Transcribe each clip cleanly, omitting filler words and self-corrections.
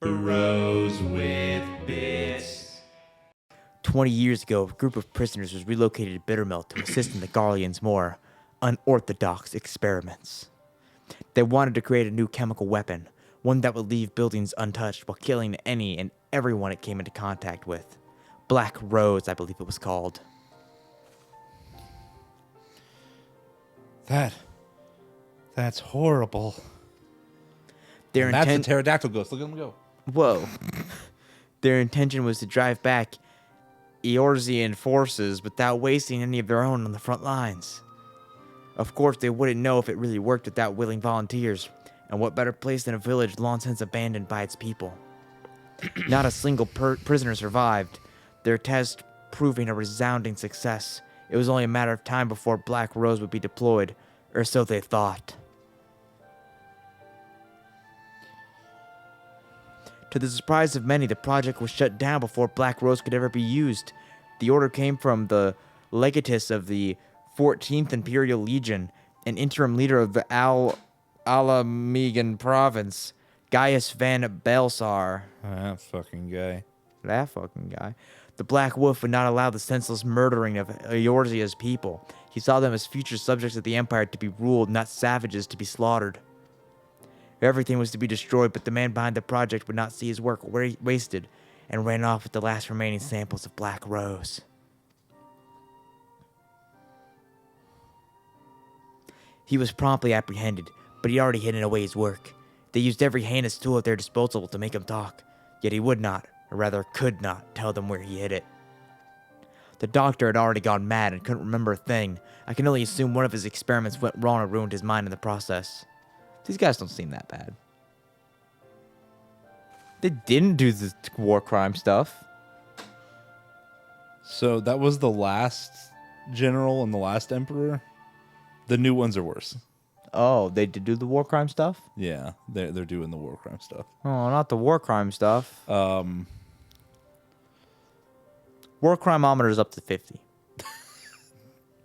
Bros with Bits. 20 years ago, a group of prisoners was relocated to Bittermelt to assist in the Garlean's more unorthodox experiments. They wanted to create a new chemical weapon, one that would leave buildings untouched while killing any and everyone it came into contact with. Black Rose, I believe it was called. That's horrible. Their That's a intent. pterodactyl ghost. Look at him go. Whoa. Their intention was to drive back Eorzean forces without wasting any of their own on the front lines. Of course, they wouldn't know if it really worked without willing volunteers, and what better place than a village long since abandoned by its people. Not a single prisoner survived, their test proving a resounding success. It was only a matter of time before Black Rose would be deployed, or so they thought. To the surprise of many, the project was shut down before Black Rose could ever be used. The order came from the legatus of the 14th Imperial Legion, an interim leader of the Alamegan province, Gaius van Belsar. That fucking guy. That fucking guy. The Black Wolf would not allow the senseless murdering of Eorzea's people. He saw them as future subjects of the Empire to be ruled, not savages to be slaughtered. Everything was to be destroyed, but the man behind the project would not see his work wasted, and ran off with the last remaining samples of Black Rose. He was promptly apprehended, but he already hidden away his work. They used every heinous tool at their disposal to make him talk, yet he would not, or rather could not, tell them where he hid it. The doctor had already gone mad and couldn't remember a thing. I can only assume one of his experiments went wrong or ruined his mind in the process. These guys don't seem that bad. They didn't do the war crime stuff. So that was the last general and the last emperor. The new ones are worse. Oh, they did do the war crime stuff? Yeah, they're doing the war crime stuff. Oh, not the war crime stuff. War crimeometer's up to 50.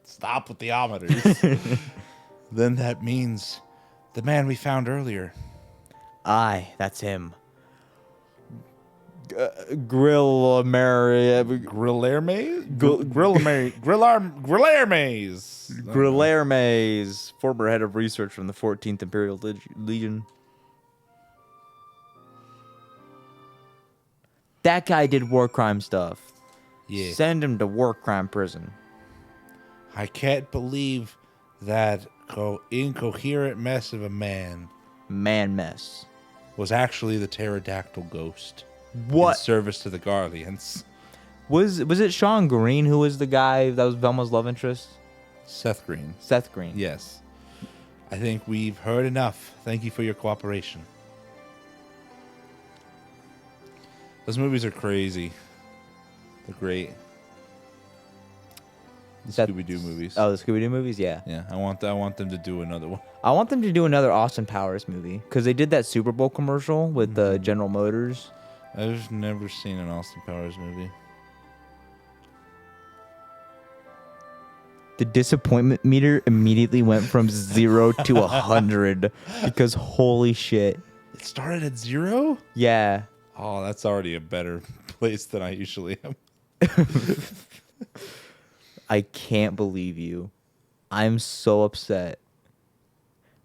Stop with the ometers. Then that means the man we found earlier. Aye, that's him. Grillermaze? Grillermaze, former head of research from the 14th Imperial Legion. That guy did war crime stuff. Yeah. Send him to war crime prison. I can't believe that incoherent mess of a man Man mess. was actually the pterodactyl ghost. What? In service to the Garleans. Was it Sean Green who was the guy that was Velma's love interest? Seth Green. Seth Green. Yes. I think we've heard enough. Thank you for your cooperation. Those movies are crazy. They're great. The Scooby-Doo movies. Oh, the Scooby-Doo movies? Yeah. Yeah, I want them to do another one. I want them to do another Austin Powers movie. Because they did that Super Bowl commercial with General Motors. I've never seen an Austin Powers movie. The disappointment meter immediately went from 0 to 100. Because holy shit. It started at 0? Yeah. Oh, that's already a better place than I usually am. I can't believe you. I'm so upset.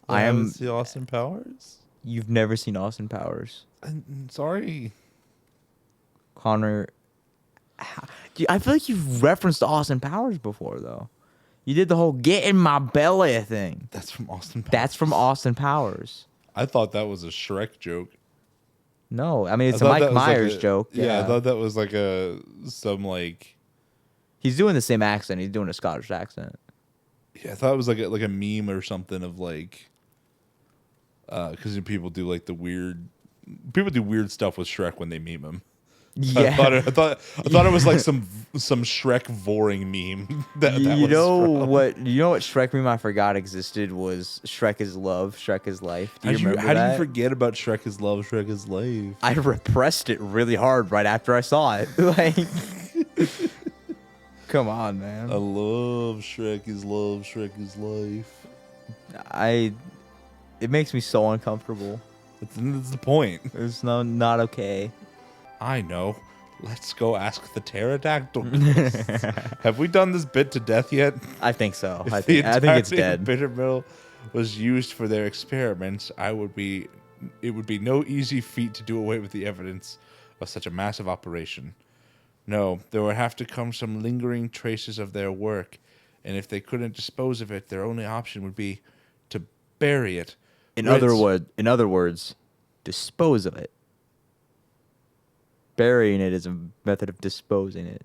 I haven't seen Austin Powers? You've never seen Austin Powers. I'm sorry. Connor, I feel like you've referenced Austin Powers before, though. You did the whole "get in my belly" thing. That's from Austin Powers. That's from Austin Powers. I thought that was a Shrek joke. No, I mean it's a Mike Myers joke. Yeah, I thought that was like some He's doing the same accent. He's doing a Scottish accent. Yeah, I thought it was like a meme or something of like, because people do like weird stuff with Shrek when they meme him. Yeah, I thought it was like some Shrek voring meme. You know what Shrek meme I forgot existed was Shrek is love, Shrek is life. Do you remember how that? do you forget about Shrek is love, Shrek is life? I repressed it really hard right after I saw it. Like, come on, man. I love Shrek is love, Shrek is life. It makes me so uncomfortable. That's the point. It's not okay. I know. Let's go ask the pterodactyl ghosts. Have we done this bit to death yet? I think so. If I the think it's entirety dead. of bitter mill was used for their experiments, it would be no easy feat to do away with the evidence of such a massive operation. No, there would have to come some lingering traces of their work, and if they couldn't dispose of it, their only option would be to bury it. In other words, dispose of it. Burying it is a method of disposing it.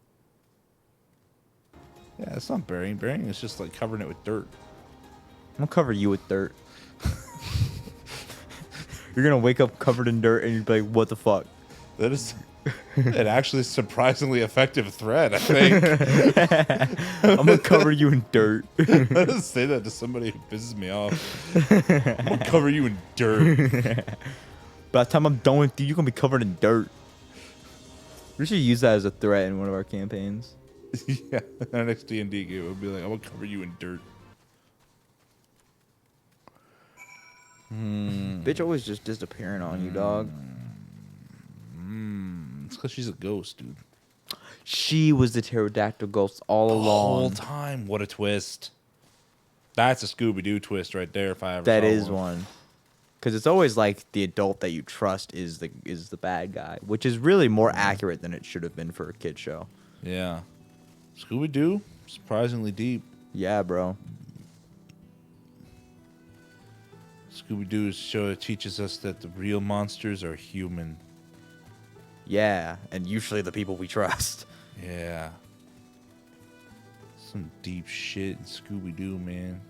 Yeah, it's not burying. Burying is just like covering it with dirt. I'm gonna cover you with dirt. You're gonna wake up covered in dirt and you're like, what the fuck? That is an actually surprisingly effective threat, I think. I'm gonna cover you in dirt. I just say that to somebody who pisses me off. I'm gonna cover you in dirt. By the time I'm done with you, you're gonna be covered in dirt. We should use that as a threat in one of our campaigns. Yeah, our next D&D game would be like, I'm gonna cover you in dirt. Bitch always just disappearing on you, dog. It's because she's a ghost, dude. She was the pterodactyl ghost all The along. whole time. What a twist. That's a Scooby-Doo twist right there if I ever That saw is one. Because it's always like the adult that you trust is the bad guy, which is really more accurate than it should have been for a kid show. Yeah. Scooby-Doo, surprisingly deep. Yeah, bro. Scooby-Doo's show teaches us that the real monsters are human. Yeah, and usually the people we trust. Yeah. Some deep shit in Scooby-Doo, man.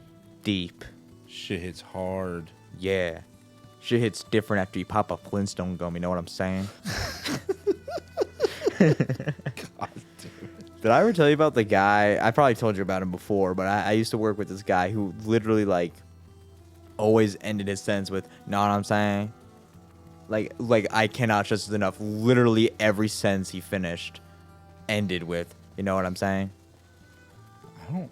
Deep. Shit hits hard. Yeah. Shit hits different after you pop a Flintstone gum, you know what I'm saying? God damn it. Did I ever tell you about the guy? I probably told you about him before, but I used to work with this guy who literally, like, always ended his sentence with, know what I'm saying? Like I cannot stress this enough. Literally every sentence he finished ended with, you know what I'm saying? I don't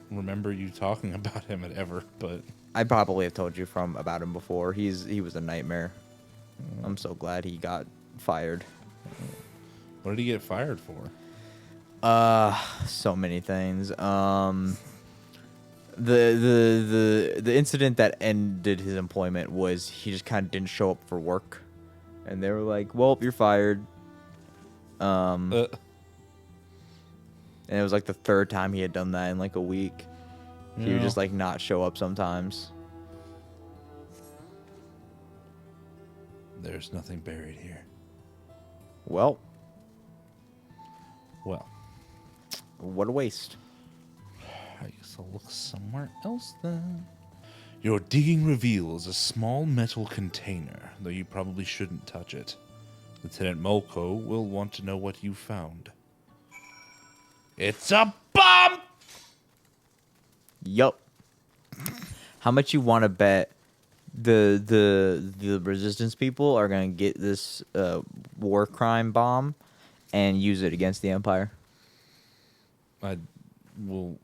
remember you talking about him ever, but I probably have told you about him before. He was a nightmare. I'm so glad he got fired. what did he get fired for? So many things. The incident that ended his employment was he just kind of didn't show up for work, and they were like, "Well, you're fired." And it was like the third time he had done that in like a week. He would just like not show up sometimes. There's nothing buried here. Well, Well, what a waste. I guess I'll look somewhere else then. Your digging reveals a small metal container, though you probably shouldn't touch it. Lieutenant Molko will want to know what you found. It's a bomb! Yup. How much you want to bet the resistance people are gonna get this war crime bomb and use it against the Empire? I will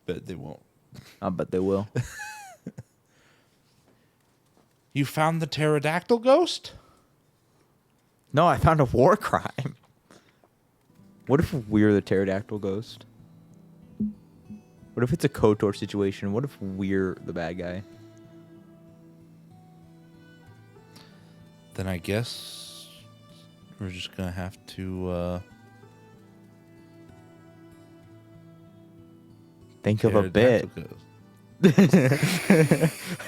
bet they won't. I bet they will. You found the pterodactyl ghost? No, I found a war crime. What if we're the pterodactyl ghost? What if it's a KOTOR situation? What if we're the bad guy? Then I guess we're just gonna have to Think of a bit. pterodactyl ghost.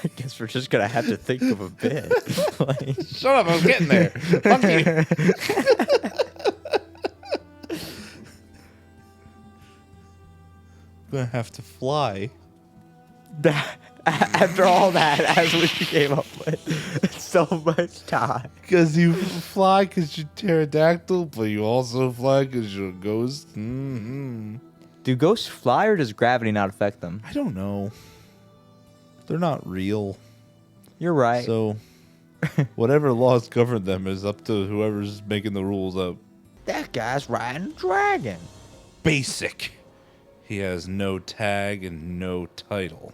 I guess we're just gonna have to think of a bit. Like, Shut up, I was getting there. Fuck you. Gonna have to fly. after all that, as we came up with so much time. Because you fly because you're pterodactyl, but you also fly because you're a ghost. Mm-hmm. Do ghosts fly or does gravity not affect them? I don't know. They're not real. You're right. So, whatever laws govern them is up to whoever's making the rules up. That guy's riding a dragon. Basic. He has no tag and no title.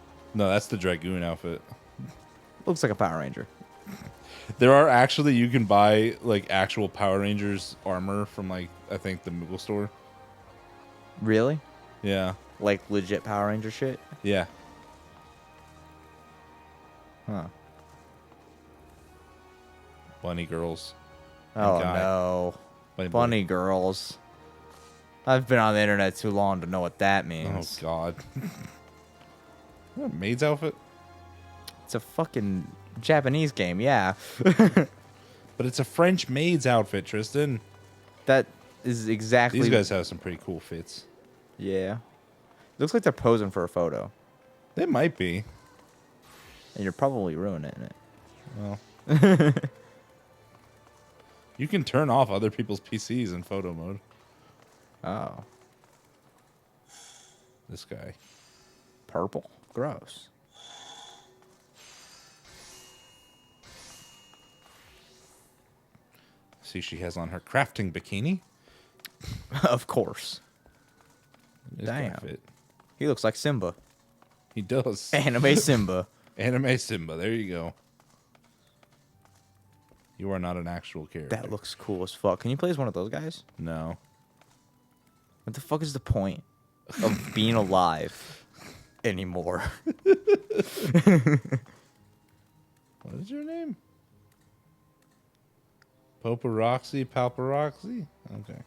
No, that's the Dragoon outfit. Looks like a Power Ranger. There are actually, you can buy like actual Power Rangers armor from like, I think the Moogle store. Really? Yeah. Like legit Power Ranger shit? Yeah. Huh. Bunny girls. Oh guy. no. Bunny boy. Bunny girls. I've been on the internet too long to know what that Oh means. god. What, a maid's outfit? It's a fucking Japanese game, yeah. But it's a French maid's outfit, Tristan. That is exactly. These guys have some pretty cool fits. Yeah. Looks like they're posing for a photo. They might be. And you're probably ruining it. Well. You can turn off other people's PCs in photo mode. Oh. This guy. Purple. Gross. See, she has on her crafting bikini. Of course. This guy Damn. fit. He looks like Simba. He does. Anime Simba. Anime Simba. There you go. You are not an actual character. That looks cool as fuck. Can you play as one of those guys? No. What the fuck is the point of being alive anymore? What is your name? Poparoxy? Palparoxy? Okay.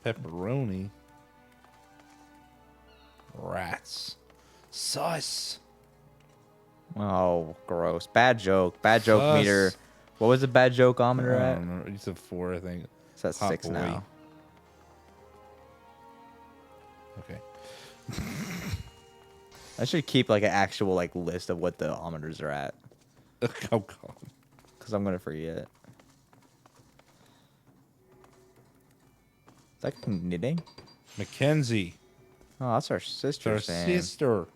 Pepperoni. Rats. Sus. Oh, gross. Bad joke. Bad joke Sus. meter. What was the bad joke-ometer I at? don't know. You said 4, I think. It's at Hot 6 boy. now. Okay. I should keep like an actual like list of what the ometers are at, Oh, God. because I'm gonna forget. Is that knitting? Mackenzie. Oh, that's our It's sister's our name. sister.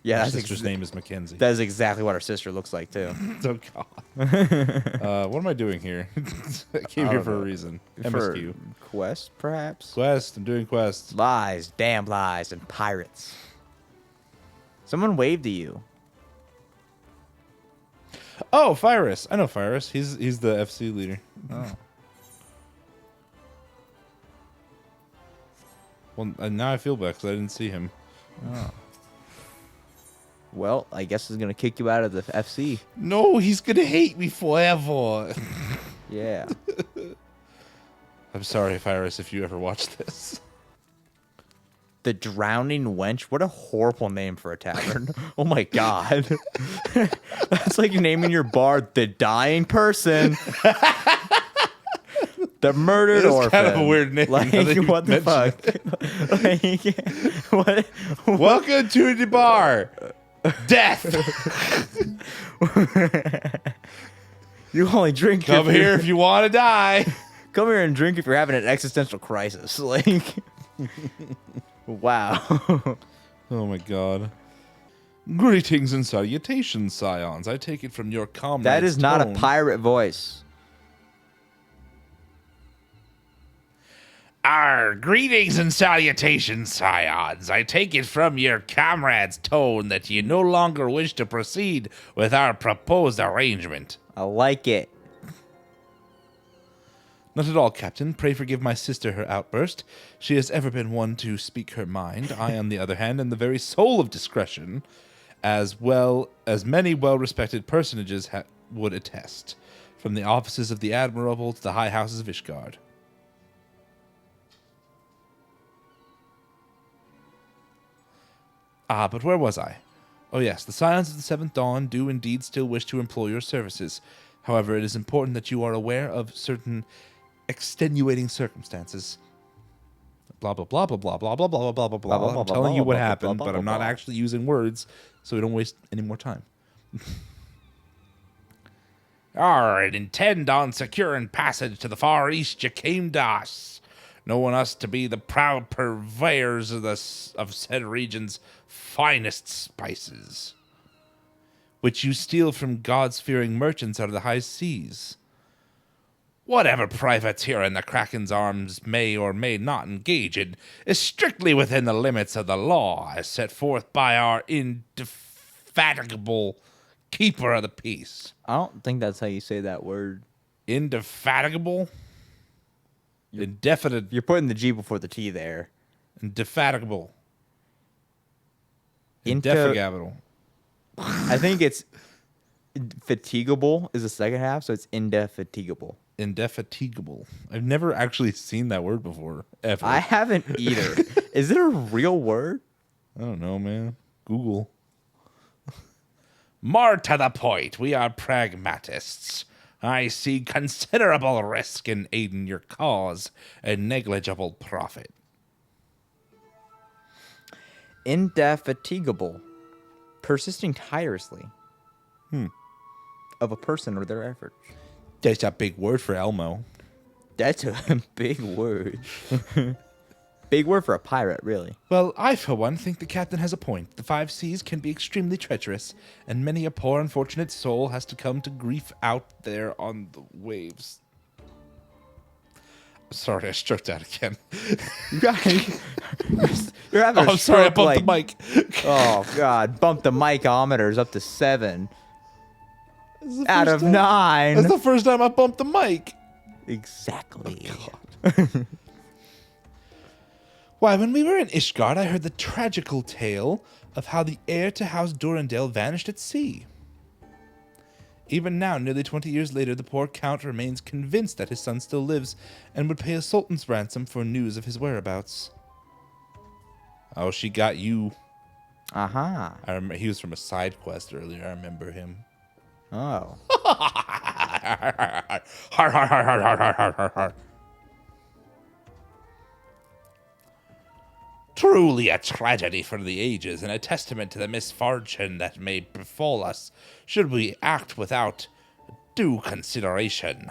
Yeah, Our that's sister's name is Mackenzie. That is exactly what our sister looks like too. Oh, God. What am I doing here? I came I here don't for a know. reason. For MSQ. quest, perhaps. Quest. I'm doing quests. Lies, damn lies, and pirates. Someone waved to you. Oh, Fyrus. I know Fyrus. He's the FC leader. Oh. Well, now I feel bad because I didn't see him. Oh. Well, I guess he's gonna kick you out of the FC. No, he's gonna hate me forever. Yeah. I'm sorry, Fyrus, if you ever watch this. The Drowning Wench. What a horrible name for a tavern. Oh my god. That's like naming your bar the Dying Person. The Murdered It is Orphan. kind of a weird name, Like, now that you what the mention fuck? Like, what? Welcome to the bar. Death. You only drink Come if you're- here if you want to die. Come here and drink if you're having an existential crisis. Like, wow. Oh my god. Greetings and salutations, scions. I take it from your comrade's That is not a tone. pirate voice. Greetings and salutations, scions. I take it from your comrade's tone that you no longer wish to proceed with our proposed arrangement. I like it. Not at all, Captain. Pray forgive my sister her outburst. She has ever been one to speak her mind. I, on the other hand, am the very soul of discretion, as well as many well-respected personages would attest, from the offices of the Admirable to the high houses of Ishgard. Ah, but where was I? Oh yes, the Scions of the Seventh Dawn do indeed still wish to employ your services. However, it is important that you are aware of certain extenuating circumstances. Blah blah blah blah blah blah blah blah blah blah blah. I'm telling you what happened, but I'm not actually using words, so we don't waste any more time. I intend on securing passage to the far east you came to us, knowing us to be the proud purveyors of said region's finest spices, which you steal from God-fearing merchants out of the high seas. Whatever privateer in the Kraken's arms may or may not engage in is strictly within the limits of the law as set forth by our indefatigable keeper of the peace. I don't think that's how you say that word. Indefatigable? Indefinite. You're putting the G before the T there. Indefatigable. Into- Indefatigable. I think it's fatigable is the second half, so it's indefatigable. Indefatigable. I've never actually seen that word before, ever. I haven't either. Is it a real word? I don't know, man. Google. More to the point, we are pragmatists. I see considerable risk in aiding your cause and negligible profit. Indefatigable. Persisting tirelessly. Of a person or their efforts. That's a big word for Elmo. That's a big word. Big word for a pirate, really. Well, I, for one, think the captain has a point. The 5 seas can be extremely treacherous, and many a poor unfortunate soul has to come to grief out there on the waves. Sorry, I stroked out again. You guys, you're having a I'm sorry, I stroke, bumped like, the mic. Oh, God. Bump the micometers up to 7 This is the out first of time- 9. That's the first time I bumped the mic. Exactly. Why, when we were in Ishgard, I heard the tragical tale of how the heir to House Durandale vanished at sea. Even now, nearly 20 years later, the poor count remains convinced that his son still lives and would pay a sultan's ransom for news of his whereabouts. Oh, she got you. Uh-huh. I remember he was from a side quest earlier. I remember him. Oh. Har, har, har, har, har, har, har, har. Truly a tragedy for the ages and a testament to the misfortune that may befall us should we act without due consideration.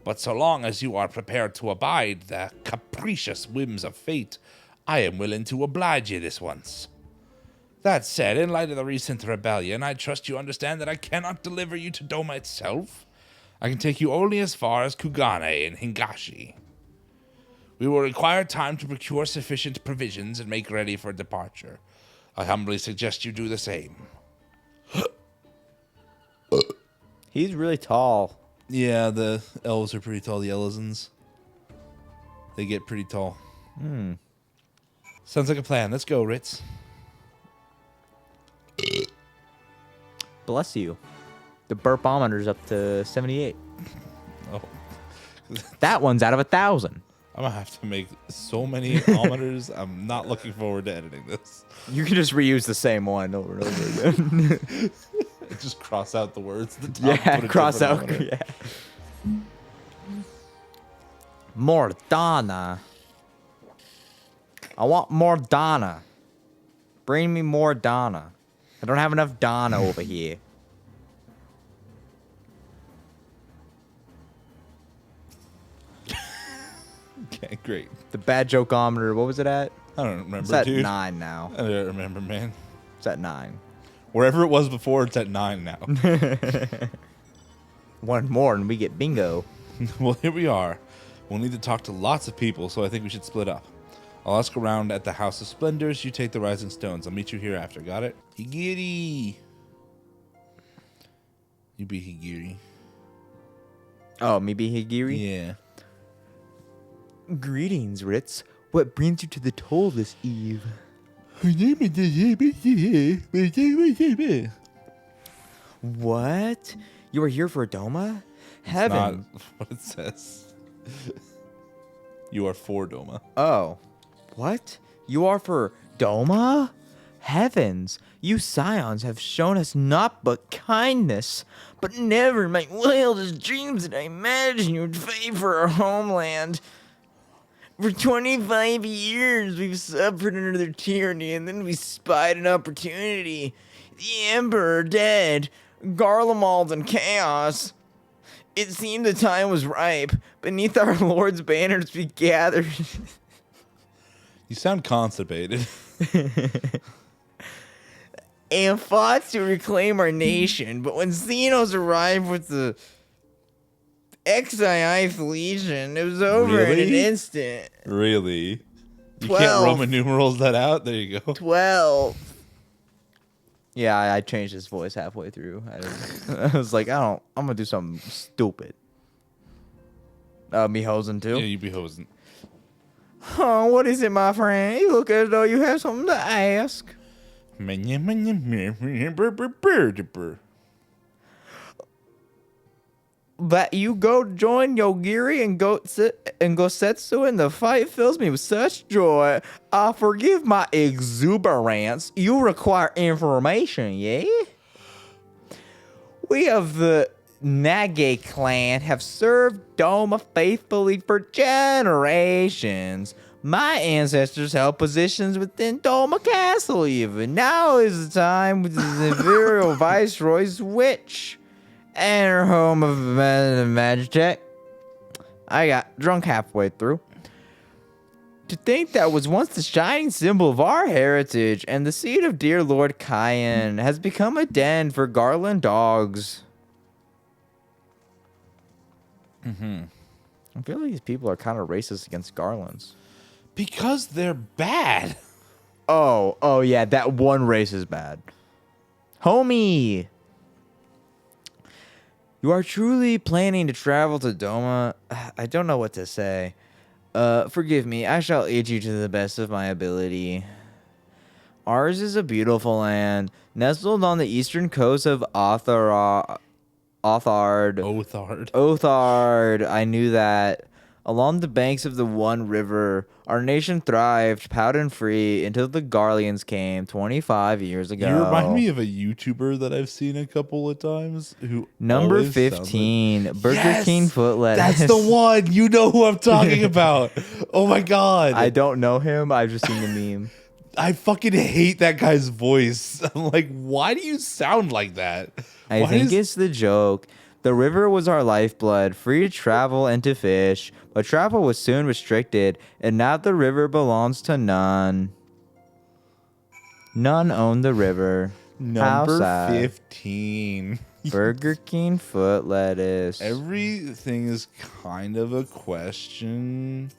But so long as you are prepared to abide the capricious whims of fate, I am willing to oblige you this once. That said, in light of the recent rebellion, I trust you understand that I cannot deliver you to Doma itself. I can take you only as far as Kugane and Hingashi. We will require time to procure sufficient provisions and make ready for departure. I humbly suggest you do the same. He's really tall. Yeah, the elves are pretty tall, the Elizans. They get pretty tall. Sounds like a plan. Let's go, Ritz. Bless you. The burpometer's up to 78. Oh, That one's out of 1,000. I'm going to have to make so many ometers. I'm not looking forward to editing this. You can just reuse the same one over and over again. Just cross out the words at the top. Yeah, put a cross out. different ometer. Yeah. More Donna. I want more Donna. Bring me more Donna. I don't have enough Donna over here. Okay, great. The bad jokeometer, what was it at? I don't remember, It's at dude. 9 now. I don't remember, man. It's at 9. Wherever it was before, it's at 9 now. One more and we get bingo. Well, here we are. We'll need to talk to lots of people, so I think we should split up. I'll ask around at the House of Splendors. You take the Rising Stones. I'll meet you here after. Got it? Higiri. You be Higiri. Oh, maybe Higiri? Yeah. Greetings, Ritz. What brings you to the toll this eve? What? You are here for Doma? Heaven. Not what it says. You are for Doma. Oh. What? You are for Doma? Heavens, you scions have shown us naught but kindness, but never in my wildest dreams did I imagine you would fight for our homeland. For 25 years, we've suffered under their tyranny, and then we spied an opportunity. The Emperor dead, Garlemald in chaos. It seemed the time was ripe. Beneath our Lord's banners we gathered. You sound constipated. And fought to reclaim our nation, but when Xenos arrived with the FFXIV Legion. It was over in an Really? instant. Really? You 12. can't Roman numerals that out? There you go. 12. Yeah, I changed his voice halfway through. I was like, I'm gonna do something stupid. Me hosing too. Yeah, you be hosing. Oh, what is it, my friend? You look as though you have something to ask. That you go join Yogiri and Gosetsu in the fight fills me with such joy. Forgive my exuberance. You require information, yeah? We of the Nage clan have served Doma faithfully for generations. My ancestors held positions within Doma Castle even. Now is the time with the Imperial Viceroy's witch and her home of Magitech. I got drunk halfway through. To think that was once the shining symbol of our heritage and the seat of dear Lord Cayenne has become a den for Garland dogs. I feel like these people are kind of racist against Garlands. Because they're bad. Oh yeah, that one race is bad. Homie! You are truly planning to travel to Doma? I don't know what to say. Forgive me, I shall aid you to the best of my ability. Ours is a beautiful land, nestled on the eastern coast of Othard. Othard, I knew that. Along the banks of the One River, our nation thrived, proud and free, until the Garleans came 25 years ago. You remind me of a YouTuber that I've seen a couple of times. Who Number always 15, sounds like, Burger Yes! King foot lettuce. That's the one. You know who I'm talking about. Oh my god. I don't know him. I've just seen the meme. I fucking hate that guy's voice. I'm like, why do you sound like that? I Why think is- it's the joke. The river was our lifeblood, free to travel and to fish, but travel was soon restricted, and now the river belongs to none. None own the river. How number sad. 15. Burger King foot lettuce. Everything is kind of a question,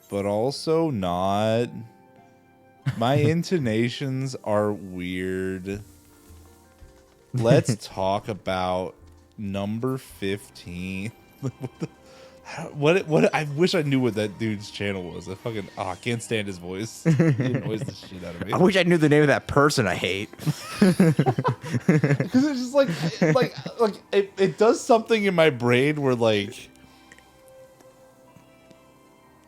but also not. My intonations are weird. Let's talk about number 15. What I wish I knew what that dude's channel was. I can't stand his voice. He annoys the shit out of me. I wish I knew the name of that person I hate. Because it's just like it does something in my brain where like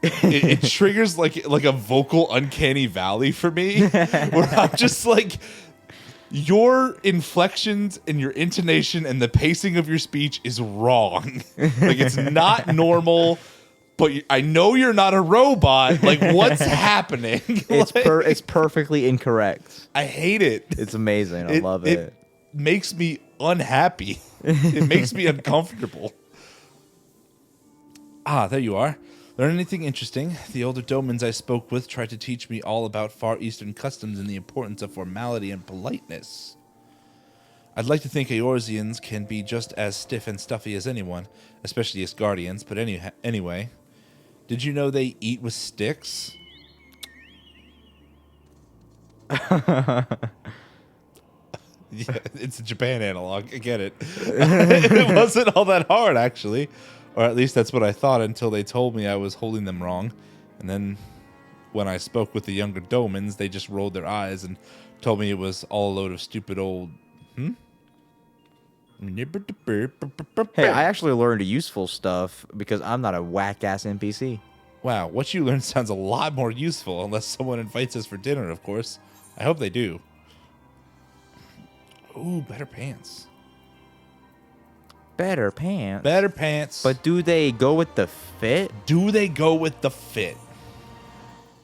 it triggers like a vocal uncanny valley for me, where I'm just like, your inflections and your intonation and the pacing of your speech is wrong. Like, it's not normal. But I know you're not a robot. Like, what's happening? It's perfectly incorrect. I hate it. It's amazing. I love it. It makes me unhappy. It makes me uncomfortable. There you are. Learn anything interesting? The older domans I spoke with tried to teach me all about Far Eastern customs and the importance of formality and politeness. I'd like to think Eorzeans can be just as stiff and stuffy as anyone, especially as guardians, but anyway. Did you know they eat with sticks? Yeah, it's a Japan analog. I get it. It wasn't all that hard, actually. Or at least that's what I thought until they told me I was holding them wrong. And then when I spoke with the younger domans, they just rolled their eyes and told me it was all a load of stupid old... Hey, I actually learned useful stuff because I'm not a whack-ass NPC. Wow, what you learned sounds a lot more useful, unless someone invites us for dinner, of course. I hope they do. Ooh, better pants. Better pants. Better pants. But do they go with the fit? Do they go with the fit?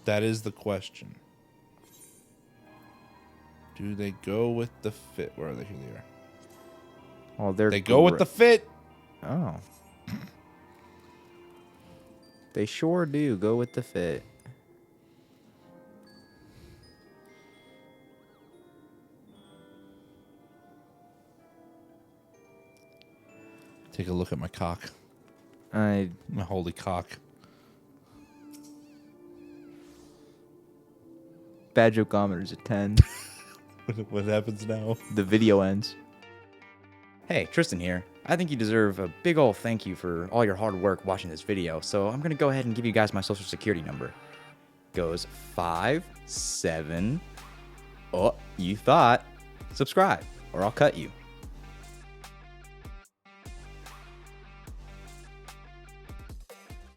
That is the question. Do they go with the fit? Where are they? Here they are. Oh, They go with the fit. Oh. They sure do go with the fit. Take a look at my cock. Holy cock. Bad joke-ometer is a 10. What happens now? The video ends. Hey, Tristan here. I think you deserve a big ol' thank you for all your hard work watching this video, so I'm gonna go ahead and give you guys my social security number. Goes 5, 7. Oh, you thought. Subscribe, or I'll cut you.